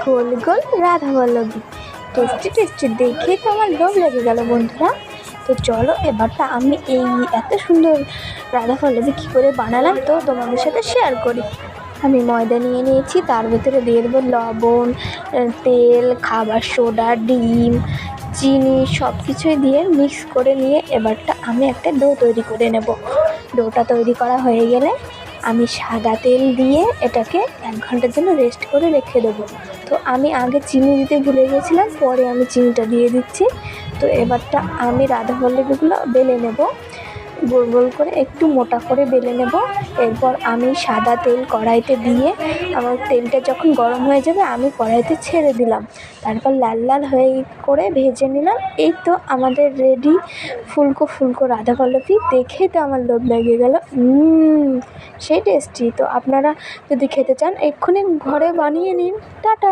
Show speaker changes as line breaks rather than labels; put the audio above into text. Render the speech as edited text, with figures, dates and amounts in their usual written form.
গোল গোল radhaballabhi. Tasty tasty দেখেই তো আমার লোভ লেগে গেল বন্ধুরা। তো চলো এবারটা আমি এই এত সুন্দর রাধাবল্লভী কী করে বানালাম তো তোমাদের সাথে শেয়ার করি। আমি ময়দা নিয়ে নিয়েছি, তার ভিতরে দিয়ে দেবো লবণ, তেল, খাবার সোডা, ডিম, চিনি সব কিছুই দিয়ে মিক্স করে নিয়ে এবারটা আমি একটা ডো তৈরি করে নেব। ডোটা তৈরি করা হয়ে গেলে আমি সাদা তেল দিয়ে এটাকে 1 ঘন্টার জন্য রেস্ট করে রেখে দেবো। তো আমি আগে চিনি দিতে ভুলে গেছিলাম, পরে আমি চিনিটা দিয়ে দিচ্ছি। তো এবারটা আমি রাধাবল্লভীগুলো বেলে নেব, গোল গোল করে একটু মোটা করে বেলে নেব। এরপর আমি সাদা তেল কড়াইতে দিয়ে আমার তেলটা যখন গরম হয়ে যাবে আমি কড়াইতে ছেড়ে দিলাম, তারপর লাল লাল হয়ে করে ভেজে নিলাম। এই তো আমাদের রেডি ফুলকো ফুলকো রাধাবল্লভী। দেখেই তো আমার লোভ লেগে গেল। সেই টেস্টি। তো আপনারা যদি খেতে চান এক্ষুনি ঘরে বানিয়ে নিন। টাটা।